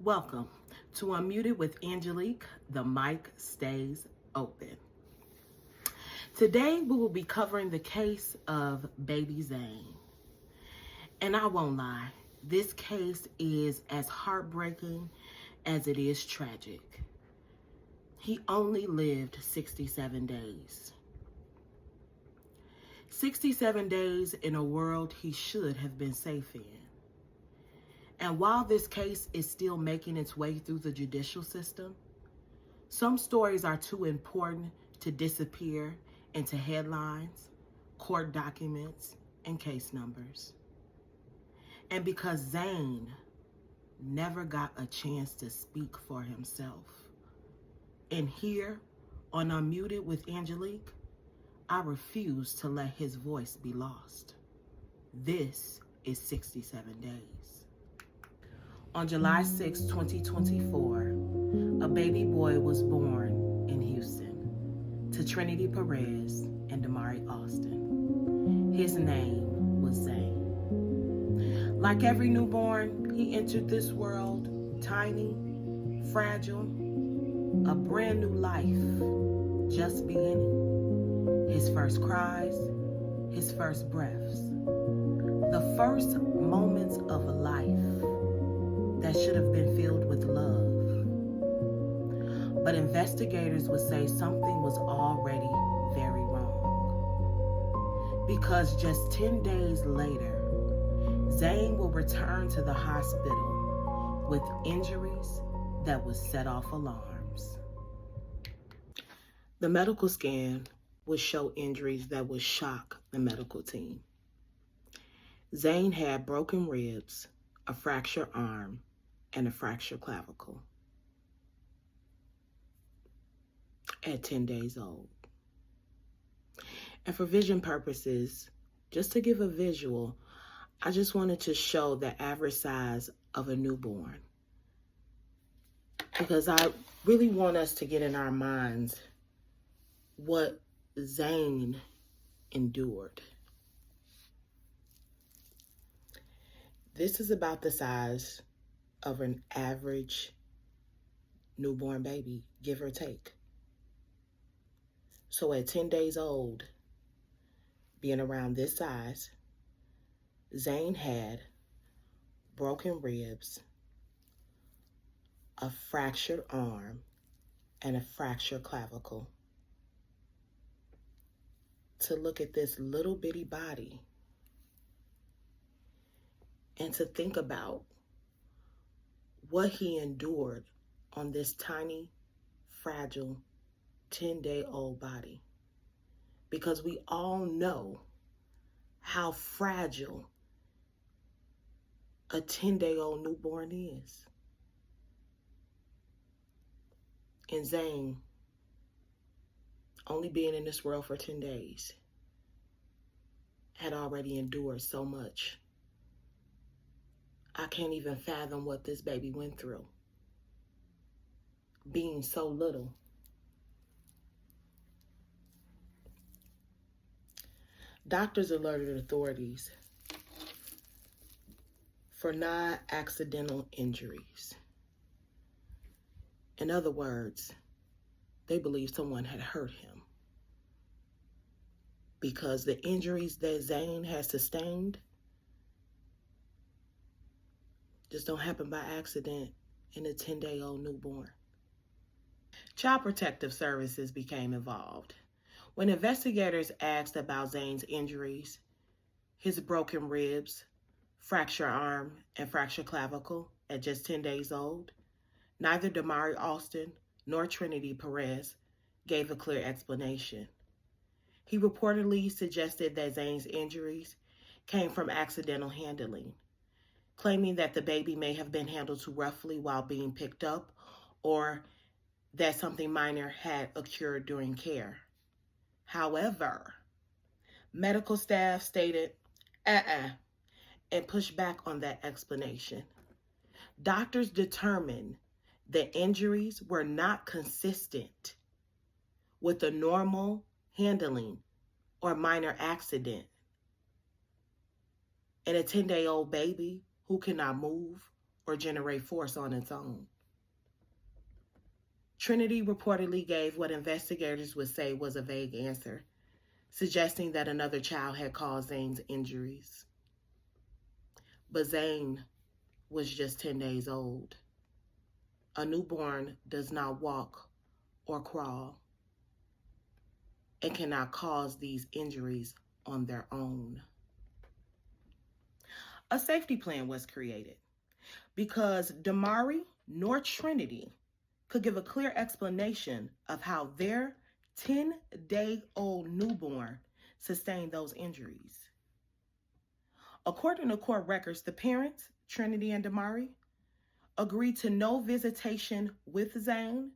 Welcome to Unmuted with Angelique. The mic stays open. Today we will be covering the case of baby Zayn. And I won't lie, this case is as heartbreaking as it is tragic. He only lived 67 days. 67 days in a world he should have been safe in. And while this case is still making its way through the judicial system, some stories are too important to disappear into headlines, court documents, and case numbers. And because Zayn never got a chance to speak for himself. And here on Unmuted with Angelique, I refuse to let his voice be lost. This is 67 days. On July 6, 2024, a baby boy was born in Houston to Trinity Perez and Damari Alston. His name was Zayn. Like every newborn, he entered this world tiny, fragile, a brand new life just beginning. His first cries, his first breaths, the first moments of life that should have been filled with love. But investigators would say something was already very wrong. Because just 10 days later, Zayn will return to the hospital with injuries that would set off alarms. The medical scan would show injuries that would shock the medical team. Zayn had broken ribs, a fractured arm, and a fractured clavicle at 10 days old. And for vision purposes, just to give a visual, I just wanted to show the average size of a newborn, because I really want us to get in our minds what Zayn endured. This is about the size of an average newborn baby, give or take. So at 10 days old, being around this size, Zayn had broken ribs, a fractured arm, and a fractured clavicle. To look at this little bitty body and to think about what he endured on this tiny, fragile, 10-day-old body. Because we all know how fragile a 10-day-old newborn is. And Zayn, only being in this world for 10 days, had already endured so much. I can't even fathom what this baby went through, being so little. Doctors alerted authorities for non-accidental injuries. In other words, they believed someone had hurt him, because the injuries that Zayn has sustained just don't happen by accident in a 10-day-old newborn. Child Protective Services became involved. When investigators asked about Zayn's injuries, his broken ribs, fractured arm, and fractured clavicle at just 10 days old, neither Damari Alston nor Trinity Perez gave a clear explanation. He reportedly suggested that Zayn's injuries came from accidental handling, claiming that the baby may have been handled too roughly while being picked up, or that something minor had occurred during care. However, medical staff stated, and pushed back on that explanation. Doctors determined the injuries were not consistent with a normal handling or minor accident. And a 10-day-old baby who cannot move or generate force on its own. Trinity reportedly gave what investigators would say was a vague answer, suggesting that another child had caused Zayn's injuries. But Zayn was just 10 days old. A newborn does not walk or crawl and cannot cause these injuries on their own. A safety plan was created because Damari nor Trinity could give a clear explanation of how their 10-day-old newborn sustained those injuries. According to court records, the parents, Trinity and Damari, agreed to no visitation with Zayn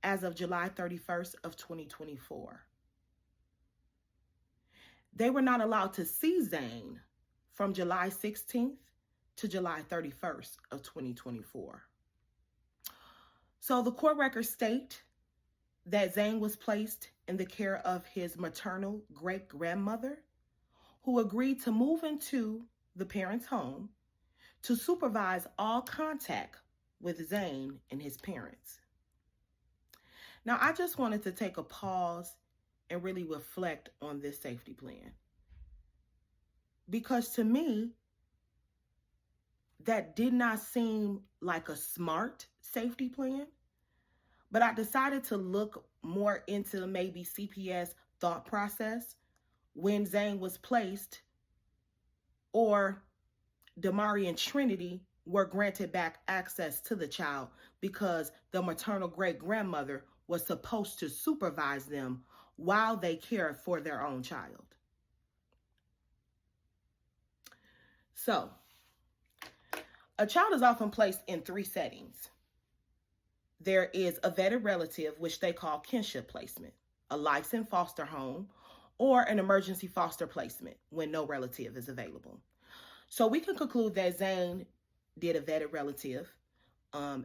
as of July 31st of 2024. They were not allowed to see Zayn from July 16th to July 31st of 2024. So the court records state that Zayn was placed in the care of his maternal great-grandmother, who agreed to move into the parents' home to supervise all contact with Zayn and his parents. Now, I just wanted to take a pause and really reflect on this safety plan, because to me, that did not seem like a smart safety plan. But I decided to look more into maybe CPS thought process when Zayn was placed, or Damari and Trinity were granted back access to the child because the maternal great-grandmother was supposed to supervise them while they cared for their own child. So, a child is often placed in 3 settings. There is a vetted relative, which they call kinship placement, a licensed foster home, or an emergency foster placement when no relative is available. So we can conclude that Zayn did a vetted relative,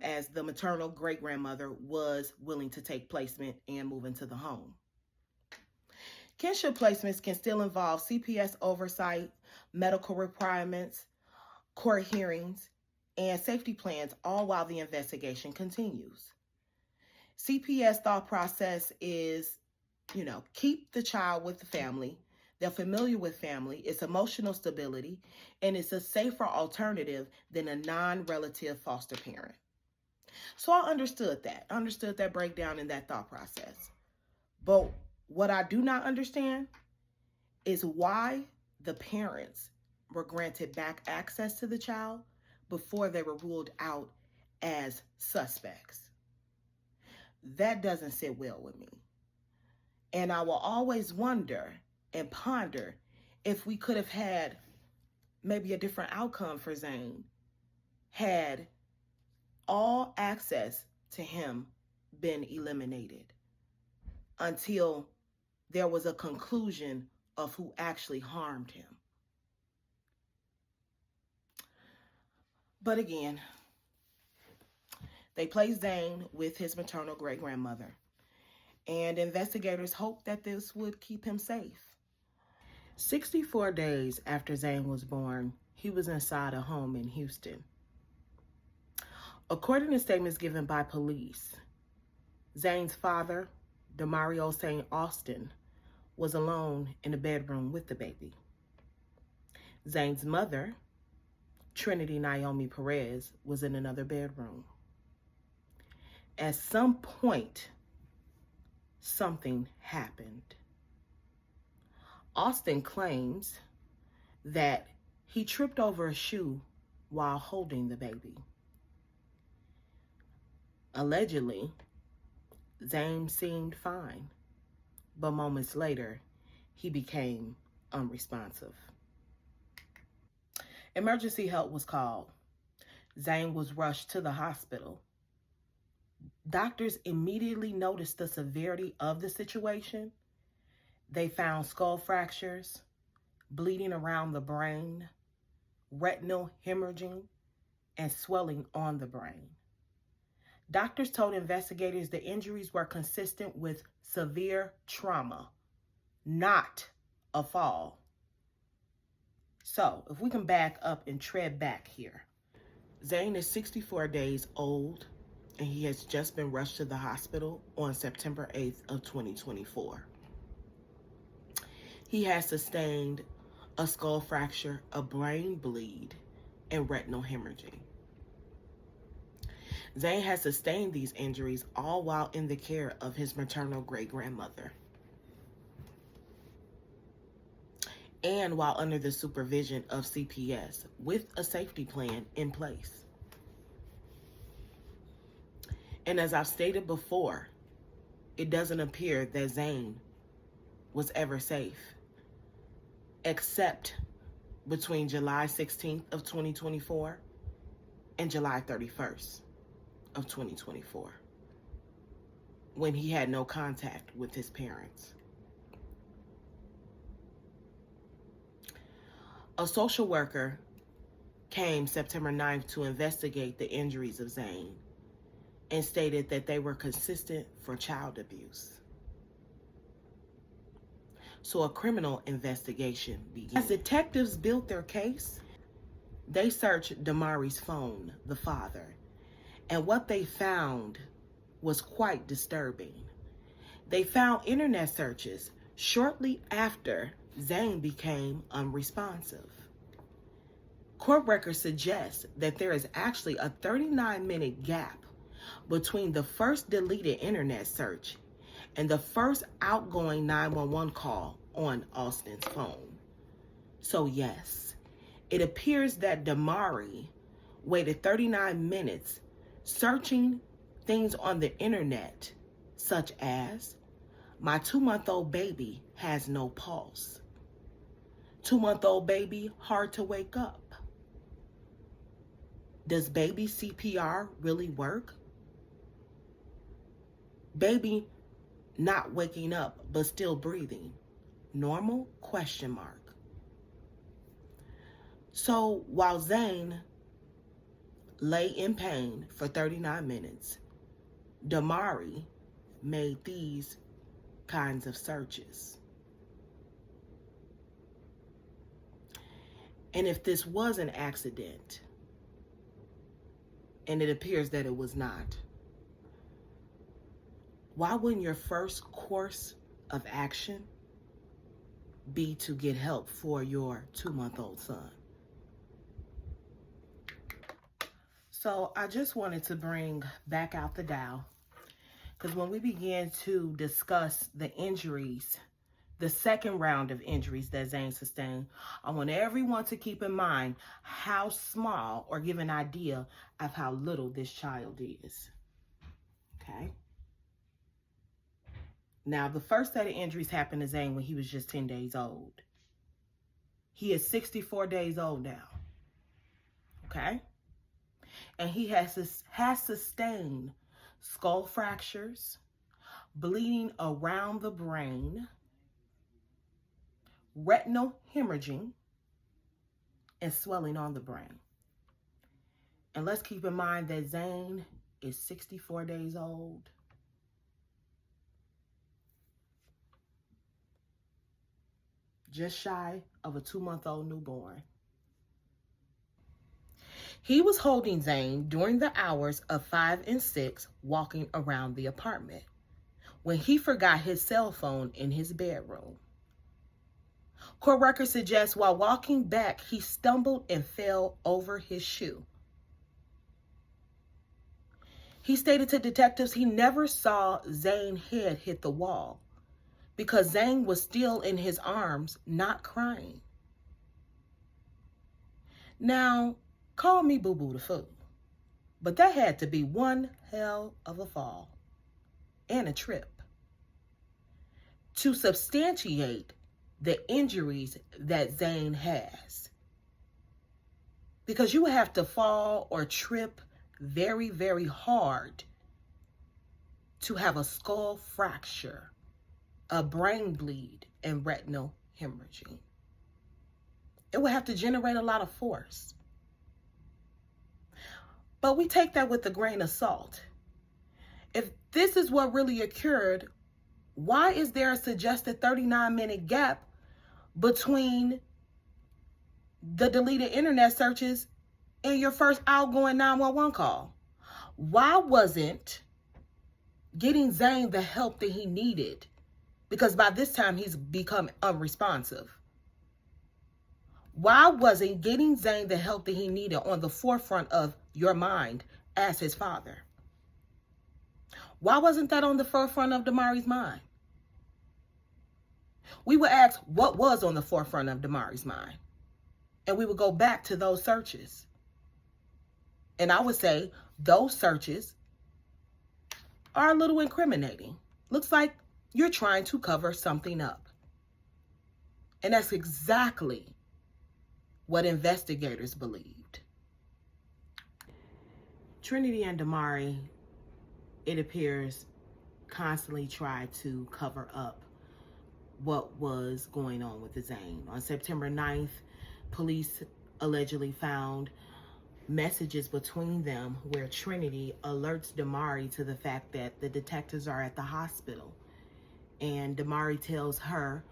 as the maternal great-grandmother was willing to take placement and move into the home. Kinship placements can still involve CPS oversight, medical requirements, court hearings, and safety plans, all while the investigation continues. CPS thought process is, keep the child with the family. They're familiar with family. It's emotional stability, and it's a safer alternative than a non-relative foster parent. So I understood that. I understood that breakdown in that thought process. But what I do not understand is why the parents were granted back access to the child before they were ruled out as suspects. That doesn't sit well with me. And I will always wonder and ponder if we could have had maybe a different outcome for Zayn had all access to him been eliminated until there was a conclusion of who actually harmed him. But again, they placed Zayn with his maternal great-grandmother, and investigators hoped that this would keep him safe. 64 days after Zayn was born, he was inside a home in Houston. According to statements given by police, Zayn's father, Demario St. Alston, was alone in a bedroom with the baby. Zayn's mother, Trinity Naomi Perez, was in another bedroom. At some point, something happened. Alston claims that he tripped over a shoe while holding the baby. Allegedly, Zayn seemed fine, but moments later, he became unresponsive. Emergency help was called. Zayn was rushed to the hospital. Doctors immediately noticed the severity of the situation. They found skull fractures, bleeding around the brain, retinal hemorrhaging, and swelling on the brain. Doctors told investigators the injuries were consistent with severe trauma, not a fall. So, if we can back up and tread back here. Zayn is 64 days old, and he has just been rushed to the hospital on September 8th of 2024. He has sustained a skull fracture, a brain bleed, and retinal hemorrhaging. Zayn has sustained these injuries all while in the care of his maternal great-grandmother, and while under the supervision of CPS with a safety plan in place. And as I've stated before, it doesn't appear that Zayn was ever safe, except between July 16th of 2024 and July 31st of 2024, when he had no contact with his parents. A social worker came September 9th to investigate the injuries of Zayn and stated that they were consistent for child abuse. So a criminal investigation began. As detectives built their case, they searched Damari's phone, the father, and what they found was quite disturbing. They found internet searches shortly after Zayn became unresponsive. Court records suggest that there is actually a 39-minute gap between the first deleted internet search and the first outgoing 911 call on Alston's phone. So yes, it appears that Damari waited 39 minutes searching things on the internet, such as, my 2-month-old baby has no pulse. 2-month-old baby hard to wake up. Does baby CPR really work? Baby not waking up but still breathing. Normal? ? So while Zayn lay in pain for 39 minutes, Damari made these kinds of searches. And if this was an accident, and it appears that it was not, why wouldn't your first course of action be to get help for your 2-month-old son? So I just wanted to bring back out the Dow, because when we began to discuss the injuries, the second round of injuries that Zayn sustained, I want everyone to keep in mind how small, or give an idea of how little this child is. Okay? Now, the first set of injuries happened to Zayn when he was just 10 days old. He is 64 days old now. Okay? And he has sustained skull fractures, bleeding around the brain, retinal hemorrhaging, and swelling on the brain. And let's keep in mind that Zayn is 64 days old. Just shy of a 2-month-old newborn. He was holding Zayn during the hours of 5 and 6 walking around the apartment when he forgot his cell phone in his bedroom. Court records suggest while walking back, he stumbled and fell over his shoe. He stated to detectives he never saw Zayn's head hit the wall because Zayn was still in his arms, not crying. Now, call me boo-boo the fool, but that had to be one hell of a fall and a trip to substantiate the injuries that Zayn has. Because you would have to fall or trip very, very hard to have a skull fracture, a brain bleed, and retinal hemorrhaging. It would have to generate a lot of force. But we take that with a grain of salt. If this is what really occurred, why is there a suggested 39-minute gap between the deleted internet searches in your first outgoing 911 call? Why wasn't getting Zayn the help that he needed? Because by this time, he's become unresponsive. Why wasn't getting Zayn the help that he needed on the forefront of your mind as his father? Why wasn't that on the forefront of Damari's mind? We would ask what was on the forefront of Damari's mind. And we would go back to those searches. And I would say those searches are a little incriminating. Looks like you're trying to cover something up. And that's exactly what investigators believed. Trinity and Damari, it appears, constantly tried to cover up what was going on with the Zayn. On September 9th, police allegedly found messages between them where Trinity alerts Damari to the fact that the detectives are at the hospital. And Damari tells her,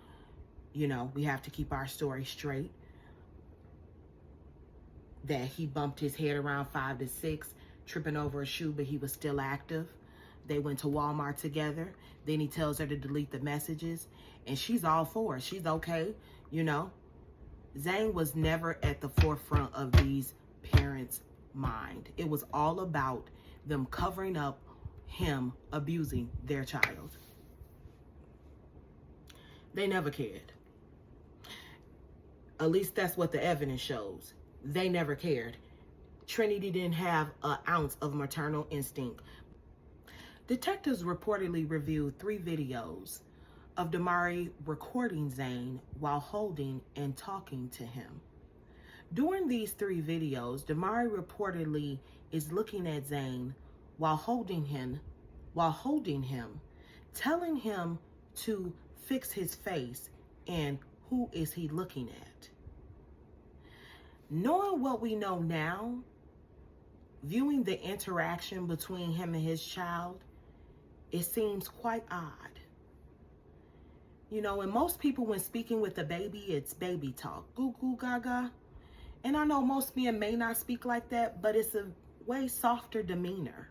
you know, we have to keep our story straight. That he bumped his head around 5 to 6, tripping over a shoe, but he was still active. They went to Walmart together. Then he tells her to delete the messages. And she's all for it. She's okay, you know. Zayn was never at the forefront of these parents' mind. It was all about them covering up him abusing their child. They never cared. At least that's what the evidence shows. They never cared. Trinity didn't have an ounce of maternal instinct. Detectives reportedly reviewed 3 videos of Damari recording Zayn while holding and talking to him. During these 3 videos, Damari reportedly is looking at Zayn while holding him, telling him to fix his face and who is he looking at. Knowing what we know now, viewing the interaction between him and his child, it seems quite odd. You know, and most people, when speaking with a baby, it's baby talk, goo goo gaga. And I know most men may not speak like that, but it's a way softer demeanor.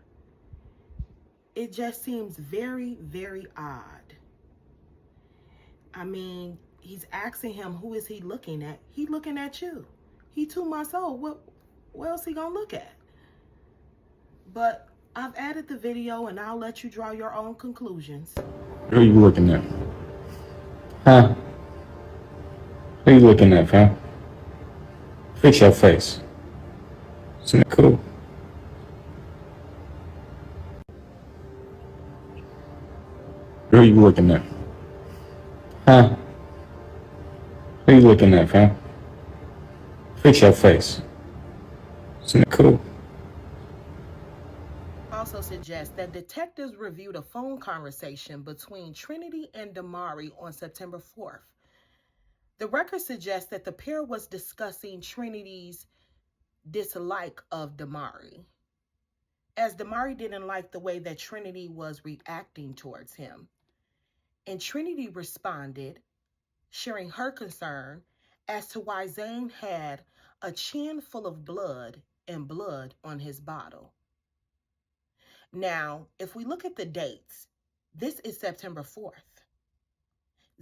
It just seems very, very odd. I mean, he's asking him, who is he looking at? He looking at you. He 2 months old. What else he gonna look at? But I've added the video and I'll let you draw your own conclusions. Who are you looking at? Huh? Who are you looking at, fam? Fix your face. Isn't it cool? Who are you looking at? Huh? Who are you looking at, fam? Fix your face. Isn't it cool? Also suggests that detectives reviewed a phone conversation between Trinity and Damari on September 4th. The record suggests that the pair was discussing Trinity's dislike of Damari, as Damari didn't like the way that Trinity was reacting towards him. And Trinity responded, sharing her concern as to why Zayn had a chin full of blood and blood on his bottle. Now, if we look at the dates, this is September 4th.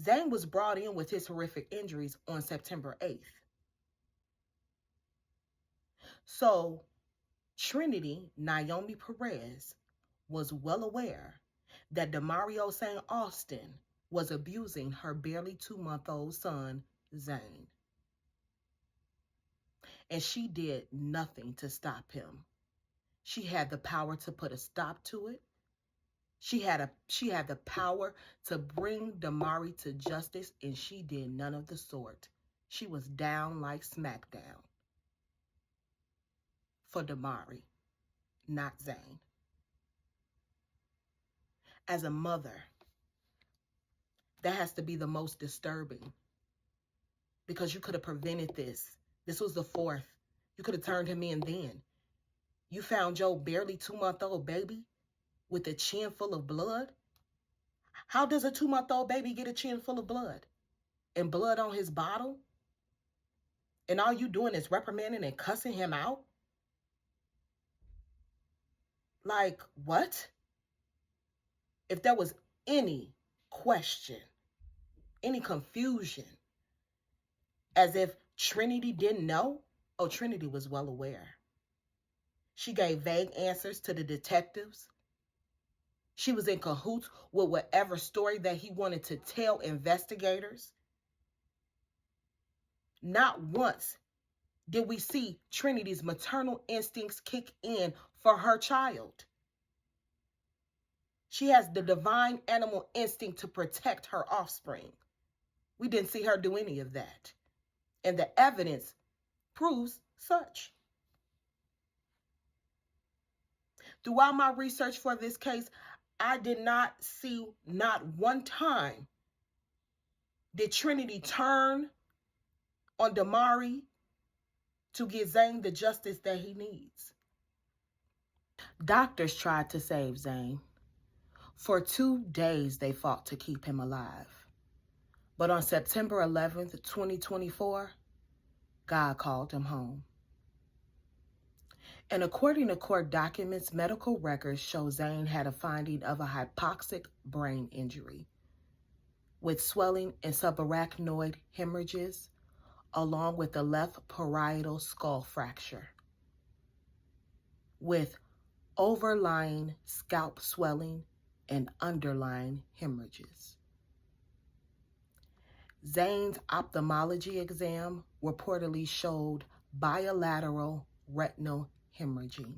Zayn was brought in with his horrific injuries on September 8th. So, Trinity, Naomi Perez, was well aware that Damario St. Alston was abusing her barely 2-month-old son, Zayn. And she did nothing to stop him. She had the power to put a stop to it. She had the power to bring Damari to justice, and she did none of the sort. She was down like smackdown for Damari, not Zayn. As a mother, that has to be the most disturbing, because you could have prevented this. This was the 4th. You could have turned him in then. You found your barely 2-month-old baby with a chin full of blood? How does a 2-month-old baby get a chin full of blood? And blood on his bottle? And all you doing is reprimanding and cussing him out? Like, what? If there was any question, any confusion, as if Trinity didn't know, oh, Trinity was well aware. She gave vague answers to the detectives. She was in cahoots with whatever story that he wanted to tell investigators. Not once did we see Trinity's maternal instincts kick in for her child. She has the divine animal instinct to protect her offspring. We didn't see her do any of that. And the evidence proves such. Throughout my research for this case, I did not see, not one time did Trinity turn on Damari to give Zayn the justice that he needs. Doctors tried to save Zayn. For 2 days, they fought to keep him alive. But on September 11th, 2024, God called him home. And according to court documents, medical records show Zayn had a finding of a hypoxic brain injury with swelling and subarachnoid hemorrhages, along with a left parietal skull fracture, with overlying scalp swelling and underlying hemorrhages. Zayn's ophthalmology exam reportedly showed bilateral retinal hemorrhaging.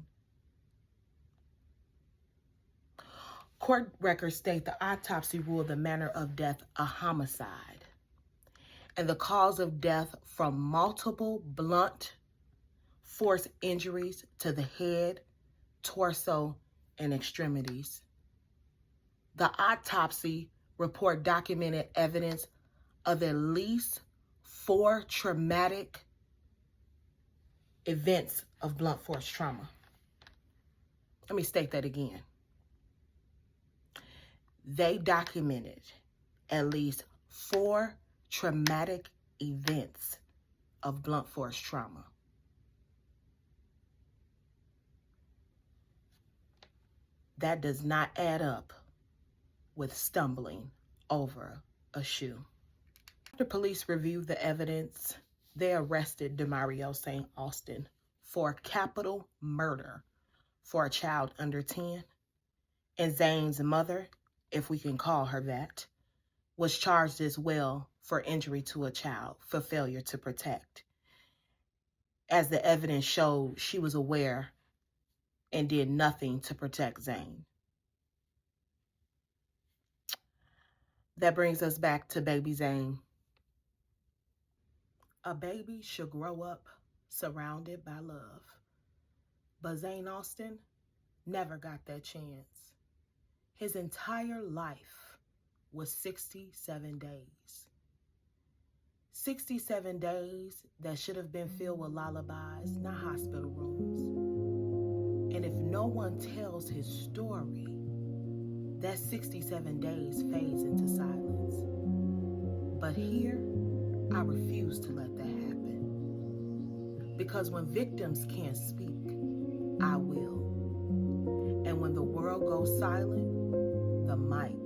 Court records state the autopsy ruled the manner of death a homicide, and the cause of death from multiple blunt force injuries to the head, torso, and extremities. The autopsy report documented evidence of at least 4 traumatic events of blunt force trauma. Let me state that again. They documented at least 4 traumatic events of blunt force trauma. That does not add up with stumbling over a shoe. After police reviewed the evidence, they arrested Demario St. Alston for capital murder for a child under 10. And Zayn's mother, if we can call her that, was charged as well for injury to a child for failure to protect. As the evidence showed, she was aware and did nothing to protect Zayn. That brings us back to baby Zayn. A baby should grow up surrounded by love. But Zayn Alston never got that chance. His entire life was 67 days. 67 days that should have been filled with lullabies, not hospital rooms. And if no one tells his story, that 67 days fades into silence. But here, I refuse to let that happen. Because when victims can't speak, I will. And when the world goes silent, the mic